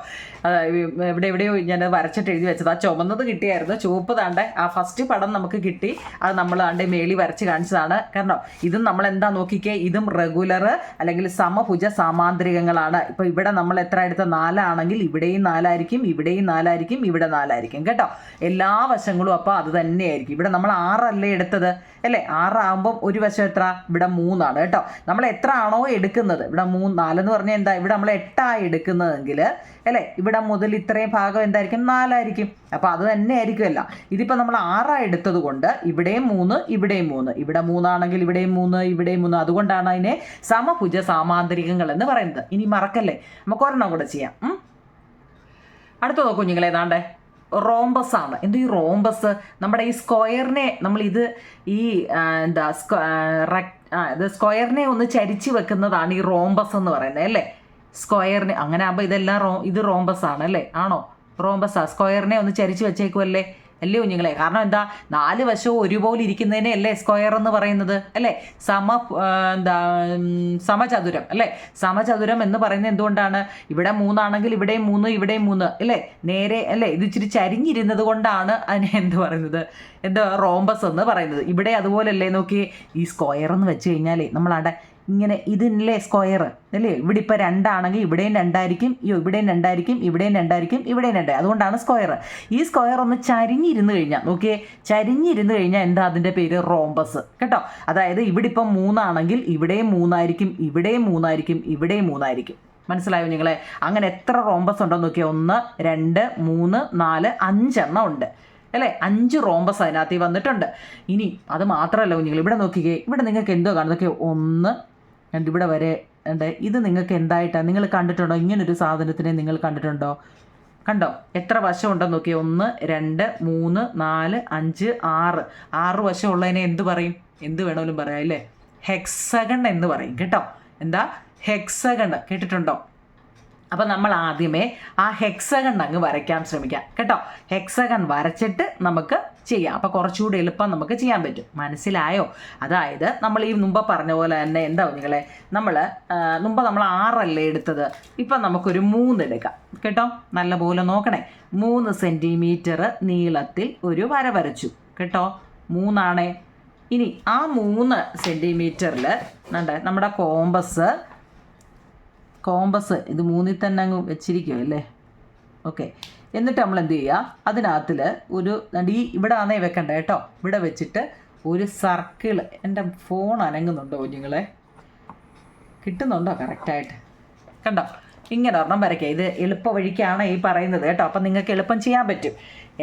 എവിടെയോ ഞാൻ വരച്ചിട്ട് എഴുതി വെച്ചത്. ആ ചുമന്നത് കിട്ടിയായിരുന്നു, ചുവപ്പ് താണ്ടെ ആ ഫസ്റ്റ് പടം നമുക്ക് കിട്ടി. അത് നമ്മൾ ആണ്ടെ മേളി വരച്ച് കാണിച്ചതാണ്. കാരണം ഇതും നമ്മൾ എന്താ നോക്കിക്കേ, ഇതും റെഗുലർ അല്ലെങ്കിൽ സമഭുജ സാമാന്തരികങ്ങളാണ്. ഇപ്പോൾ ഇവിടെ നമ്മൾ എത്ര എടുത്ത 4 ആണെങ്കിൽ ഇവിടെയും 4 ആയിരിക്കും, ഇവിടെയും 4 ആയിരിക്കും, ഇവിടെ 4 ആയിരിക്കും കേട്ടോ. എല്ലാ വശങ്ങളും അപ്പോൾ അത് തന്നെയായിരിക്കും. ഇവിടെ നമ്മൾ 6 അല്ലേ എടുത്തത് അല്ലേ. 6 ആകുമ്പം ഒരു വശം എത്ര, ഇവിടെ 3 ആണ് കേട്ടോ. നമ്മൾ എത്ര ആണോ എടുക്കുന്നത്, ഇവിടെ 3 4 എന്ന് പറഞ്ഞാൽ എന്താ, ഇവിടെ നമ്മൾ 8 ആയി എടുക്കുന്നതെങ്കിൽ അല്ലേ, ഇവിടെ മുതൽ ഇത്രയും ഭാഗം എന്തായിരിക്കും, 4 ആയിരിക്കും. അപ്പോൾ അത് തന്നെ ആയിരിക്കുമല്ല. ഇതിപ്പോൾ നമ്മൾ 6 എടുത്തത് കൊണ്ട് ഇവിടെയും 3, ഇവിടെയും 3, ഇവിടെ 3 ആണെങ്കിൽ ഇവിടെയും 3, ഇവിടെയും 3. അതുകൊണ്ടാണ് അതിനെ സമഭുജ സാമാന്തരികങ്ങൾ എന്ന് പറയുന്നത്. ഇനി മറക്കല്ലേ, നമുക്ക് ഒരെണ്ണം കൂടെ ചെയ്യാം. അടുത്ത നോക്കൂ കുഞ്ഞുങ്ങളെ, ഏതാണ്ട് റോംബസ് ആണ്. എന്ത് ഈ റോംബസ്, നമ്മുടെ ഈ സ്ക്വയറിനെ നമ്മളിത് ഈ എന്താ ഇത് സ്ക്വയറിനെ ഒന്ന് ചരിച്ച് വെക്കുന്നതാണ് ഈ റോംബസ് എന്ന് പറയുന്നത് അല്ലേ. സ്ക്വയറിന് അങ്ങനെ ആകുമ്പോൾ ഇതെല്ലാം ഇത് റോംബസ് ആണ് അല്ലേ. ആണോ, റോംബസാ. സ്ക്വയറിനെ ഒന്ന് ചരിച്ച് വെച്ചേക്കുമല്ലേ അല്ലേ കുഞ്ഞുങ്ങളെ. കാരണം എന്താ, 4 വശവും ഒരുപോലെ ഇരിക്കുന്നതിനെ അല്ലേ സ്ക്വയർ എന്ന് പറയുന്നത് അല്ലേ. സമചതുരം അല്ലേ. സമചതുരം എന്ന് പറയുന്നത് എന്തുകൊണ്ടാണ്, ഇവിടെ 3 ആണെങ്കിൽ ഇവിടെയും 3, ഇവിടെയും 3 അല്ലേ, നേരെ അല്ലേ. ഇത് ഇച്ചിരി ചരിഞ്ഞിരുന്നത് കൊണ്ടാണ് അതിനെ എന്ത് പറയുന്നത്, എന്താ റോംബസ് എന്ന് പറയുന്നത്. ഇവിടെ അതുപോലല്ലേ. നോക്കി, ഈ സ്ക്വയർ എന്ന് വെച്ച് കഴിഞ്ഞാലേ നമ്മളവിടെ ഇങ്ങനെ ഇതില്ലേ സ്ക്വയർ അല്ലേ. ഇവിടെ ഇപ്പോൾ 2 ആണെങ്കിൽ ഇവിടെയും 2 ആയിരിക്കും, ഇവിടെയും 2 ആയിരിക്കും, ഇവിടെയും 2 ആയിരിക്കും, ഇവിടെയും 2. അതുകൊണ്ടാണ് സ്ക്വയർ. ഈ സ്ക്വയർ ഒന്ന് ചരിഞ്ഞിരുന്ന് കഴിഞ്ഞാൽ നോക്കിയേ, ചരിഞ്ഞിരുന്ന് കഴിഞ്ഞാൽ എന്താ അതിൻ്റെ പേര്, റോംബസ് കേട്ടോ. അതായത് ഇവിടെ ഇപ്പം 3 ആണെങ്കിൽ ഇവിടെയും 3 ആയിരിക്കും, ഇവിടെയും 3 ആയിരിക്കും, ഇവിടെയും 3 ആയിരിക്കും. മനസ്സിലായോ നിങ്ങളെ. അങ്ങനെ എത്ര റോംബസ് ഉണ്ടോ നോക്കിയാൽ, 1 2 3 4 5 എണ്ണം ഉണ്ട് അല്ലേ? 5 റോംബസ് അതിനകത്ത് വന്നിട്ടുണ്ട്. ഇനി അത് മാത്രമല്ല കുഞ്ഞുങ്ങൾ, ഇവിടെ നോക്കിക്കേ, ഇവിടെ നിങ്ങൾക്ക് എന്തോ കാണുന്നതൊക്കെ 1 2 ഇവിടെ വരെ ഉണ്ട്. ഇത് നിങ്ങൾക്ക് എന്തായിട്ടാണ് നിങ്ങൾ കണ്ടിട്ടുണ്ടോ? ഇങ്ങനൊരു സാധനത്തിനെ നിങ്ങൾ കണ്ടിട്ടുണ്ടോ? കണ്ടോ എത്ര വശം ഉണ്ടെന്ന് നോക്കിയേ? 1 2 3 4 5 6 വശം ഉള്ളതിനെ എന്ത് പറയും? എന്ത് വേണമെങ്കിലും പറയാം അല്ലേ? ഹെക്സഗൺ എന്ന് പറയും കേട്ടോ. എന്താ? ഹെക്സഗൺ. കേട്ടിട്ടുണ്ടോ? അപ്പം നമ്മൾ ആദ്യമേ ആ ഹെക്സഗൺ അങ്ങ് വരയ്ക്കാൻ ശ്രമിക്കാം കേട്ടോ. ഹെക്സഗൺ വരച്ചിട്ട് നമുക്ക് ചെയ്യാം. അപ്പോൾ കുറച്ചുകൂടി എളുപ്പം നമുക്ക് ചെയ്യാൻ പറ്റും. മനസ്സിലായോ? അതായത് നമ്മൾ ഈ മുമ്പ് പറഞ്ഞ പോലെ തന്നെ എന്താ കുഞ്ഞുങ്ങളെ, മുമ്പ് നമ്മൾ 6 അല്ലേ എടുത്തത്, ഇപ്പം നമുക്കൊരു 3 എടുക്കാം കേട്ടോ. നല്ലപോലെ നോക്കണേ. 3 സെൻറ്റിമീറ്റർ നീളത്തിൽ ഒരു വര വരച്ചു കേട്ടോ. 3 ആണേ. ഇനി ആ 3 സെൻറ്റിമീറ്ററിൽ നമ്മുടെ കോമ്പസ് ഇത് 3 തന്നെ അങ്ങ് വെച്ചിരിക്കുമല്ലേ? ഓക്കെ. എന്നിട്ട് നമ്മൾ എന്ത് ചെയ്യുക, അതിനകത്തിൽ ഒരു ഇവിടെ ആണേ വെക്കണ്ട കേട്ടോ. ഇവിടെ വെച്ചിട്ട് ഒരു സർക്കിൾ. എൻ്റെ ഫോൺ അനങ്ങുന്നുണ്ടോ കുഞ്ഞുങ്ങളെ? കിട്ടുന്നുണ്ടോ കറക്റ്റായിട്ട്? കണ്ടോ? ഇങ്ങനെ ഒരെണ്ണം വരയ്ക്കുക. ഇത് എളുപ്പ വഴിക്കാണ് ഈ പറയുന്നത് കേട്ടോ. അപ്പം നിങ്ങൾക്ക് എളുപ്പം ചെയ്യാൻ പറ്റും.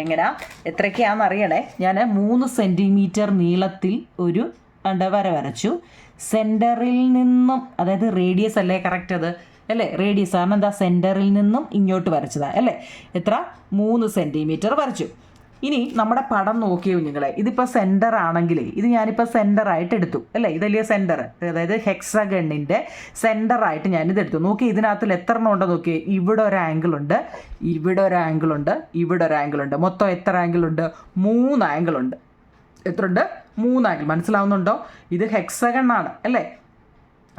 എങ്ങനെയാ, എത്രയ്ക്കാണെന്ന് അറിയണേ. ഞാൻ 3 സെൻറ്റിമീറ്റർ നീളത്തിൽ ഒരു വര വരച്ചു. സെൻറ്ററിൽ നിന്നും, അതായത് റേഡിയസ് അല്ലേ കറക്റ്റ് അത് അല്ലേ? റേഡിയസ് കാരണം എന്താ, സെൻറ്ററിൽ നിന്നും ഇങ്ങോട്ട് വരച്ചതാണ് അല്ലേ? എത്ര? 3 സെൻറ്റിമീറ്റർ വരച്ചു. ഇനി നമ്മുടെ പടം നോക്കിയ കുഞ്ഞുങ്ങളെ, ഇതിപ്പോൾ സെൻറ്റർ ആണെങ്കിൽ ഇത് ഞാനിപ്പോൾ സെൻറ്ററായിട്ട് എടുത്തു അല്ലേ? ഇതല്ലേ സെൻറ്റർ, അതായത് ഹെക്സഗണിൻ്റെ സെൻറ്ററായിട്ട് ഞാനിത് എടുത്തു. നോക്കി ഇതിനകത്തിൽ എത്ര എണ്ണം ഉണ്ടോ നോക്കിയേ. ഇവിടെ ഒരു ആംഗിളുണ്ട്, ഇവിടെ ഒരു ആംഗിളുണ്ട്, ഇവിടെ ഒരു ആംഗിളുണ്ട്. മൊത്തം എത്ര ആംഗിളുണ്ട്? 3 ആംഗിളുണ്ട്. എത്ര ഉണ്ട്? 3 ആംഗിൾ. മനസ്സിലാവുന്നുണ്ടോ? ഇത് ഹെക്സഗൺ ആണ് അല്ലേ?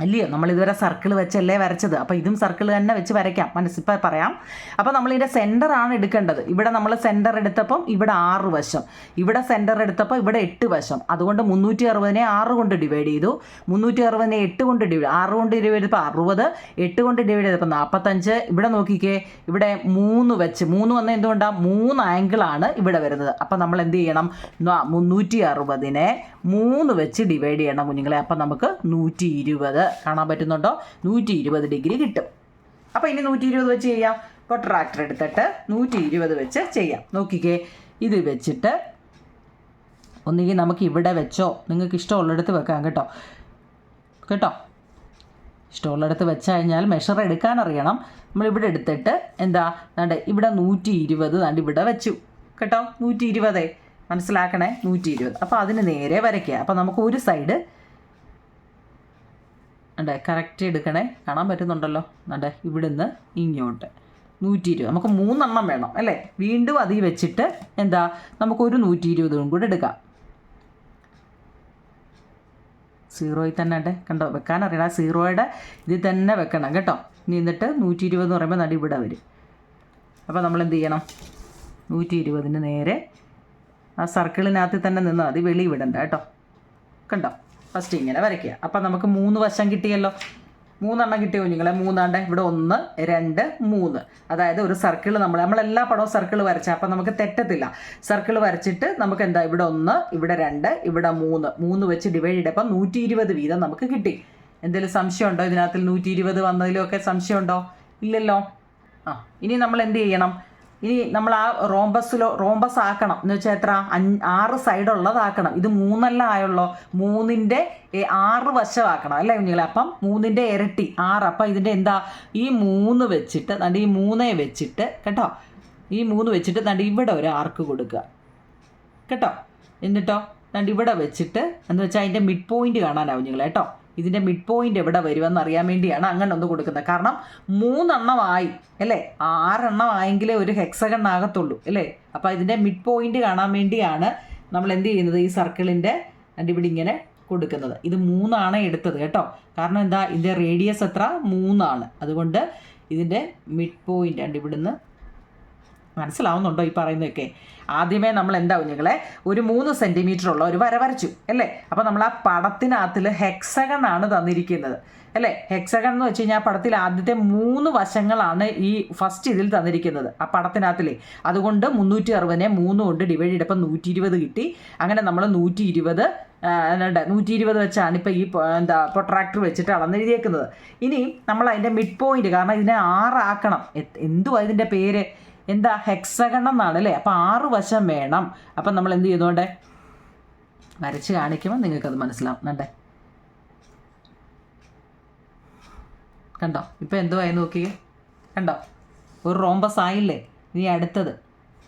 അല്ലയോ? നമ്മളിതുവരെ സർക്കിൾ വെച്ചല്ലേ വരച്ചത്. അപ്പോൾ ഇതും സർക്കിൾ തന്നെ വെച്ച് വരയ്ക്കാം. ഇപ്പോൾ പറയാം. അപ്പോൾ നമ്മളിതിൻ്റെ സെൻറ്ററാണ് എടുക്കേണ്ടത്. ഇവിടെ നമ്മൾ സെൻറ്റർ എടുത്തപ്പം ഇവിടെ 6 വശം, ഇവിടെ സെൻറ്റർ എടുത്തപ്പോൾ ഇവിടെ 8 വശം. അതുകൊണ്ട് 360നെ 6 കൊണ്ട് ഡിവൈഡ് ചെയ്തു. 360നെ 8 കൊണ്ട് ഡിവൈഡ്, 6 കൊണ്ട് ഡിവൈഡ് ചെയ്തപ്പോൾ 60, 8 കൊണ്ട് ഡിവൈഡ് ചെയ്തപ്പോൾ 45. ഇവിടെ നോക്കിക്കേ, ഇവിടെ 3 വെച്ച്, 3 വന്ന എന്തുകൊണ്ടാണ്? 3 ആംഗിളാണ് ഇവിടെ വരുന്നത്. അപ്പോൾ നമ്മൾ എന്ത് ചെയ്യണം? 360നെ 3 വെച്ച് ഡിവൈഡ് ചെയ്യണം കുഞ്ഞുങ്ങളെ. അപ്പം നമുക്ക് 120 കാണാൻ പറ്റുന്നുണ്ടോ? 120 ഡിഗ്രി കിട്ടും. അപ്പോൾ ഇനി 120 വെച്ച് ചെയ്യാം. പ്രൊട്രാക്ടർ എടുത്തിട്ട് 120 വെച്ച് ചെയ്യാം. നോക്കിക്കേ, ഇത് വെച്ചിട്ട് ഒന്നുകിൽ നമുക്ക് ഇവിടെ വെച്ചോ, നിങ്ങൾക്ക് ഇഷ്ടമുള്ളിടത്ത് വെക്കാം കേട്ടോ. ഇഷ്ടമുള്ളിടത്ത് വെച്ച് കഴിഞ്ഞാൽ മെഷർ എടുക്കാൻ അറിയണം. നമ്മളിവിടെ എടുത്തിട്ട് എന്താ ഇവിടെ 120 ഇവിടെ വെച്ചു കേട്ടോ. 120 മനസ്സിലാക്കണേ. 120. അപ്പോൾ അതിന് നേരെ വരയ്ക്കുക. അപ്പോൾ നമുക്ക് ഒരു സൈഡ് കറക്റ്റ് എടുക്കണേ. കാണാൻ പറ്റുന്നുണ്ടല്ലോ? ഇവിടുന്ന് ഇങ്ങോട്ട് 120. നമുക്ക് 3 എണ്ണം വേണം അല്ലേ? വീണ്ടും അതിൽ വെച്ചിട്ട് എന്താ, നമുക്കൊരു 120 കൂടെ എടുക്കാം. 0യിൽ തന്നെ കണ്ടോ വെക്കാനറിയണം. 0യുടെ ഇതിൽ തന്നെ വെക്കണം കേട്ടോ. ഇനി എന്നിട്ട് 120 എന്ന് പറയുമ്പോൾ ഇവിടെ വരും. അപ്പോൾ നമ്മൾ എന്ത് ചെയ്യണം? 120ന് നേരെ ആ സർക്കിളിനകത്ത് തന്നെ നിന്ന് മതി, വെളി വിടണ്ട കേട്ടോ. കണ്ടോ? ഫസ്റ്റ് ഇങ്ങനെ വരയ്ക്കുക. അപ്പം നമുക്ക് 3 വശം കിട്ടിയല്ലോ. 3 എണ്ണം കിട്ടിയോ കുഞ്ഞുങ്ങളെ? 3 ഇവിടെ 1 2 3. അതായത് ഒരു സർക്കിൾ നമ്മളെല്ലാ പടവും സർക്കിൾ വരച്ചാൽ അപ്പം നമുക്ക് തെറ്റത്തില്ല. സർക്കിൾ വരച്ചിട്ട് നമുക്ക് എന്താ, ഇവിടെ 1 ഇവിടെ 2 ഇവിടെ 3 വെച്ച് ഡിവൈഡ് ചെയ്തപ്പം 120 വീതം നമുക്ക് കിട്ടി. എന്തെങ്കിലും സംശയമുണ്ടോ ഇതിനകത്തിൽ? 120 വന്നതിലൊക്കെ സംശയമുണ്ടോ? ഇല്ലല്ലോ. ഇനി നമ്മൾ എന്ത് ചെയ്യണം? ഇനി നമ്മൾ ആ റോംബസ് ആക്കണം എന്ന് വെച്ചാൽ എത്ര? 6 സൈഡുള്ളതാക്കണം. ഇത് 3 ആയുള്ളൂ. 3ന്റെ 6 വശമാക്കണം അല്ലേ കുഞ്ഞുങ്ങളെ? അപ്പം 3ന്റെ ഇരട്ടി 6. അപ്പം ഇതിൻ്റെ എന്താ, ഈ 3 വെച്ചിട്ട് ഈ 3 വെച്ചിട്ട് കേട്ടോ, ഈ 3 വെച്ചിട്ട് ഇവിടെ ഒരു ആർക്ക് കൊടുക്കുക കേട്ടോ. എന്നിട്ടോ ഇവിടെ വെച്ചിട്ട് എന്ന് വെച്ചാൽ അതിൻ്റെ മിഡ് പോയിന്റ് കാണാനാവും കുഞ്ഞുങ്ങളെ കേട്ടോ. ഇതിൻ്റെ മിഡ് പോയിന്റ് എവിടെ വരുമെന്ന് അറിയാൻ വേണ്ടിയാണ് അങ്ങനെ ഒന്ന് കൊടുക്കുന്നത്. കാരണം 3 എണ്ണമായി അല്ലേ? 6 എണ്ണം ആയെങ്കിലേ ഒരു ഹെക്സഗൺ ആകത്തുള്ളൂ അല്ലേ? അപ്പോൾ ഇതിൻ്റെ മിഡ് പോയിന്റ് കാണാൻ വേണ്ടിയാണ് നമ്മൾ എന്ത് ചെയ്യുന്നത്, ഈ സർക്കിളിൻ്റെ ഇവിടെ ഇങ്ങനെ കൊടുക്കുന്നത്. ഇത് 3 ആണ് എടുത്തത് കേട്ടോ. കാരണം എന്താ, ഇതിൻ്റെ റേഡിയസ് എത്ര? 3 ആണ്. അതുകൊണ്ട് ഇതിൻ്റെ മിഡ് പോയിന്റ് ഇവിടുന്ന് മനസ്സിലാവുന്നുണ്ടോ ഈ പറയുന്നതൊക്കെ? ആദ്യമേ നമ്മൾ എന്താ കുഞ്ഞുങ്ങളെ, ഒരു 3 സെൻറ്റിമീറ്റർ ഉള്ള ഒരു വര വരച്ചു അല്ലേ? അപ്പോൾ നമ്മൾ ആ പടത്തിനകത്തിൽ ഹെക്സഗൺ ആണ് തന്നിരിക്കുന്നത് അല്ലേ? ഹെക്സഗൺ എന്ന് വെച്ച് കഴിഞ്ഞാൽ പടത്തിൽ ആദ്യത്തെ 3 വശങ്ങളാണ് ഈ ഫസ്റ്റ് ഇതിൽ തന്നിരിക്കുന്നത് ആ പടത്തിനകത്തിലെ. അതുകൊണ്ട് 360നെ 3 കൊണ്ട് ഡിവൈഡ് ചെയ്തപ്പോൾ 120 കിട്ടി. അങ്ങനെ നമ്മൾ 120 വെച്ചാണ് ഇപ്പോൾ ഈ പ്രൊട്രാക്ടർ വെച്ചിട്ട് അളന്നെഴുതിയേക്കുന്നത്. ഇനി നമ്മൾ അതിൻ്റെ മിഡ് പോയിന്റ്, കാരണം ഇതിനെ 6 ആക്കണം. എന്തുവാ ഇതിൻ്റെ പേര്? എന്താ ഹെക്സഗൺ എന്നാണ് അല്ലേ. അപ്പോൾ 6 വശം വേണം. അപ്പം നമ്മൾ എന്ത് ചെയ്യുന്നോണ്ടേ വരച്ച് കാണിക്കുമ്പോൾ നിങ്ങൾക്കത് മനസ്സിലാവും. കണ്ടേ, കണ്ടോ ഇപ്പോൾ എന്തോ ആയി നോക്കിയേ, കണ്ടോ ഒരു റോംബസ് ആയില്ലേ. ഇനി അടുത്തത്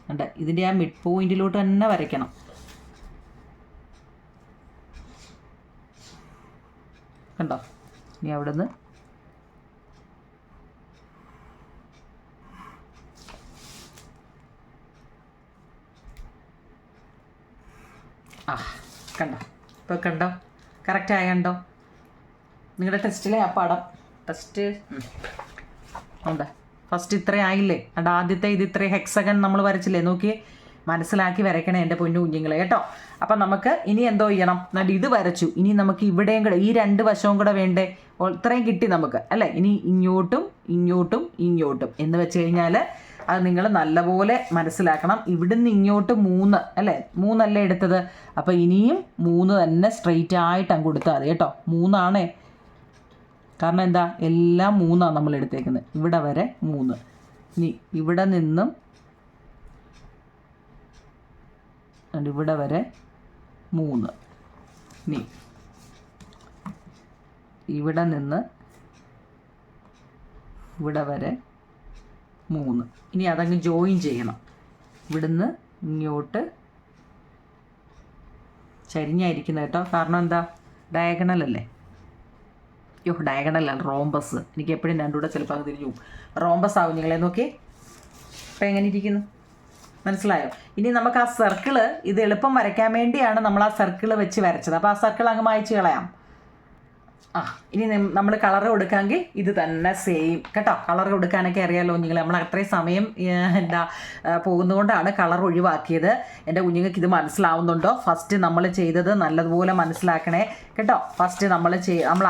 കണ്ടേ, ഇതിൻ്റെ ആ മിഡ് പോയിന്റിലോട്ട് തന്നെ വരയ്ക്കണം. കണ്ടോ, ഇനി അവിടുന്ന് കണ്ടോ, ഇപ്പോൾ കണ്ടോ കറക്റ്റ് ആയണ്ടോ നിങ്ങളുടെ ടെസ്റ്റിലെ ആ പടം ടെസ്റ്റ് ഉണ്ട്. ഫസ്റ്റ് ഇത്ര ആയില്ലേ, അത് ആദ്യത്തെ ഇത് ഇത്ര ഹെക്സഗൺ നമ്മൾ വരച്ചില്ലേ, നോക്കിയേ മനസ്സിലാക്കി വരയ്ക്കണേ എൻ്റെ പൊന്നു കുഞ്ഞുങ്ങളെ കേട്ടോ. അപ്പം നമുക്ക് ഇനി എന്തോ ചെയ്യണം, എന്നിട്ട് ഇത് വരച്ചു, ഇനി നമുക്ക് ഇവിടെയും കൂടെ ഈ 2 വശവും കൂടെ വേണ്ടേ, ഇത്രയും കിട്ടി നമുക്ക് അല്ലേ. ഇനി ഇങ്ങോട്ടും ഇങ്ങോട്ടും ഇങ്ങോട്ടും എന്ന് വെച്ച് കഴിഞ്ഞാൽ അത് നിങ്ങൾ നല്ലപോലെ മനസ്സിലാക്കണം. ഇവിടുന്ന് ഇങ്ങോട്ട് 3 അല്ലേ, 3 അല്ലേ എടുത്തത്, അപ്പോൾ ഇനിയും 3 തന്നെ സ്ട്രെയിറ്റ് ആയിട്ട് അങ്ങ് കൊടുത്താൽ മതി കേട്ടോ. 3 ആണേ, കാരണം എന്താ എല്ലാം 3 നമ്മൾ എടുത്തേക്കുന്നത്. ഇവിടെ വരെ 3, ഇനി ഇവിടെ നിന്നും ഇവിടെ വരെ 3, ഇനി ഇവിടെ നിന്ന് ഇവിടെ വരെ 3. ഇനി അതങ്ങ് ജോയിൻ ചെയ്യണം. ഇവിടുന്ന് ഇങ്ങോട്ട് ചരിഞ്ഞായിരിക്കുന്നത് കേട്ടോ, കാരണം എന്താ ഡയഗണൽ അല്ലേ. ഡയഗണലല്ല റോംബസ്, എനിക്ക് എപ്പോഴും രണ്ടും കൂടെ ചിലപ്പോൾ അങ്ങ് തിരിഞ്ഞു പോകും. റോംബസ് ആവും നിങ്ങളെ നോക്കി. ഇപ്പം എങ്ങനെ ഇരിക്കുന്നു മനസ്സിലായോ. ഇനി നമുക്ക് ആ സർക്കിള് ഇത് എളുപ്പം വരയ്ക്കാൻ വേണ്ടിയാണ് നമ്മൾ ആ സർക്കിള് വെച്ച് വരച്ചത്. അപ്പോൾ ആ സർക്കിൾ അങ്ങ് മായ്ച്ച് കളയാം. ഇനി നമ്മൾ കളർ കൊടുക്കാമെങ്കിൽ ഇത് തന്നെ സെയിം കേട്ടോ. കളർ കൊടുക്കാനൊക്കെ അറിയാമല്ലോ നിങ്ങൾ, നമ്മൾ അത്രയും സമയം എന്താ പോകുന്നതുകൊണ്ടാണ് കളർ ഒഴിവാക്കിയത്. എൻ്റെ കുഞ്ഞുങ്ങൾക്ക് ഇത് മനസ്സിലാവുന്നുണ്ടോ? ഫസ്റ്റ് നമ്മൾ ചെയ്തത് നല്ലതുപോലെ മനസ്സിലാക്കണേ കേട്ടോ. ഫസ്റ്റ് നമ്മൾ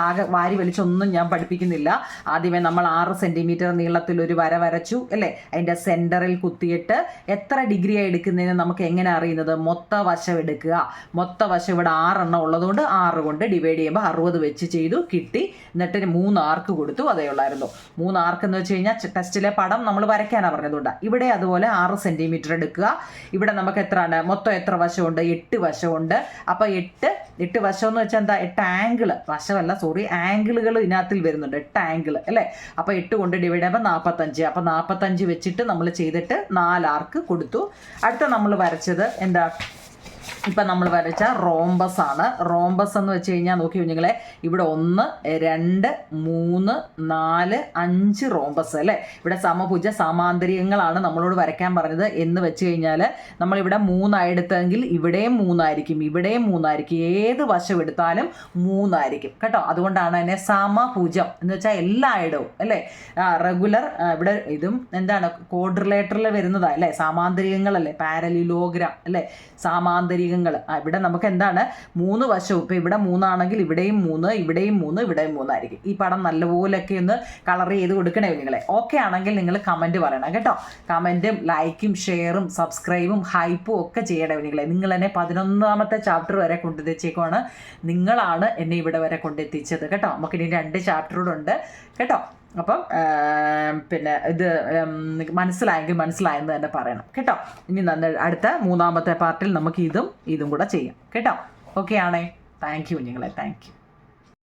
ആകെ വാരി വലിച്ചൊന്നും ഞാൻ പഠിപ്പിക്കുന്നില്ല. ആദ്യമേ നമ്മൾ 6 സെൻറ്റിമീറ്റർ നീളത്തിലൊരു വര വരച്ചു അല്ലേ. അതിൻ്റെ സെൻറ്ററിൽ കുത്തിയിട്ട് എത്ര ഡിഗ്രിയാണ് എടുക്കുന്നതിന് നമുക്ക് എങ്ങനെ അറിയുന്നത്, മൊത്ത വശം എടുക്കുക. മൊത്ത വശം ഇവിടെ 6 എണ്ണം ഉള്ളതുകൊണ്ട് 6 കൊണ്ട് ഡിവൈഡ് ചെയ്യുമ്പോൾ 60 വെച്ച് ചെയ്തു, കിട്ടി. എന്നിട്ട് 3 ആർക്ക് കൊടുത്തു, അതേ ഉള്ളായിരുന്നു. 3 ആർക്ക് എന്ന് വെച്ച് കഴിഞ്ഞാൽ ടെസ്റ്റിലെ പടം നമ്മൾ വരയ്ക്കാനാണ് പറഞ്ഞതുകൊണ്ട് ഇവിടെ അതുപോലെ 6 സെൻറ്റിമീറ്റർ എടുക്കുക. ഇവിടെ നമുക്ക് എത്രയാണ് മൊത്തം എത്ര വശമുണ്ട്, 8 വശമുണ്ട്. അപ്പോൾ 8 വശം എന്ന് വെച്ചാൽ എന്താ, 8 ആംഗിൾ, വശമല്ല സോറി ആംഗിളുകൾ ഇതിനകത്തിൽ വരുന്നുണ്ട്, 8 ആംഗിൾ അല്ലേ. അപ്പോൾ 8 കൊണ്ട് ഡിവൈഡ് ചെയ്യുമ്പോൾ 45. അപ്പോൾ 45 വെച്ചിട്ട് നമ്മൾ ചെയ്തിട്ട് 4 ആർക്ക് കൊടുത്തു. അടുത്ത നമ്മൾ വരച്ചത് എന്താ, ഇപ്പം നമ്മൾ വരച്ച റോംബസ് ആണ്. റോംബസ് എന്ന് വെച്ച് കഴിഞ്ഞാൽ നോക്കി കുഞ്ഞുങ്ങളെ, ഇവിടെ 1 2 3 4 5 റോംബസ് അല്ലേ. ഇവിടെ സമഭുജ സമാന്തരികങ്ങളാണ് നമ്മളോട് വരയ്ക്കാൻ പറഞ്ഞത്. എന്ന് വെച്ച് കഴിഞ്ഞാൽ നമ്മളിവിടെ 3 എടുത്തെങ്കിൽ ഇവിടെയും 3 ആയിരിക്കും, ഇവിടെയും 3 ആയിരിക്കും, ഏത് വശം എടുത്താലും 3 ആയിരിക്കും കേട്ടോ. അതുകൊണ്ടാണ് അതിനെ സമഭുജം എന്ന് വെച്ചാൽ എല്ലായിടവും അല്ലേ. റെഗുലർ ഇവിടെ ഇതും എന്താണ് ക്വാഡ്രിലേറ്ററിൽ വരുന്നതാണ് അല്ലേ, സമാന്തരികങ്ങളല്ലേ, പാരലിലോഗ്രാം അല്ലേ, സമാന്തരിക. ഇവിടെ നമുക്ക് എന്താണ് 3 വശവും, ഇപ്പം ഇവിടെ 3 ആണെങ്കിൽ ഇവിടെയും 3, ഇവിടെയും 3, ഇവിടെയും 3 ആയിരിക്കും. ഈ പടം നല്ലപോലെയൊക്കെ ഒന്ന് കളർ ചെയ്ത് കൊടുക്കണേ നിങ്ങളെ. ഓക്കെ ആണെങ്കിൽ നിങ്ങൾ കമൻറ്റ് പറയണം കേട്ടോ. കമൻറ്റും ലൈക്കും ഷെയറും സബ്സ്ക്രൈബും ഹൈപ്പും ഒക്കെ ചെയ്യണേ നിങ്ങളെ. നിങ്ങൾ എന്നെ 11ാമത്തെ ചാപ്റ്റർ വരെ കൊണ്ടെത്തിച്ചേക്കുവാണ്. നിങ്ങളാണ് എന്നെ ഇവിടെ വരെ കൊണ്ടെത്തിച്ചത് കേട്ടോ. നമുക്കിനി 2 ചാപ്റ്ററൂടെ ഉണ്ട് കേട്ടോ. അപ്പം പിന്നെ ഇത് മനസ്സിലായെങ്കിൽ മനസ്സിലായെന്ന് തന്നെ പറയണം കേട്ടോ. ഇനി അടുത്ത 3ാമത്തെ പാർട്ടിൽ നമുക്ക് ഇതും കൂടെ ചെയ്യാം കേട്ടോ. ഓക്കെ ആണേ. താങ്ക് യു നിങ്ങളെ, താങ്ക് യു.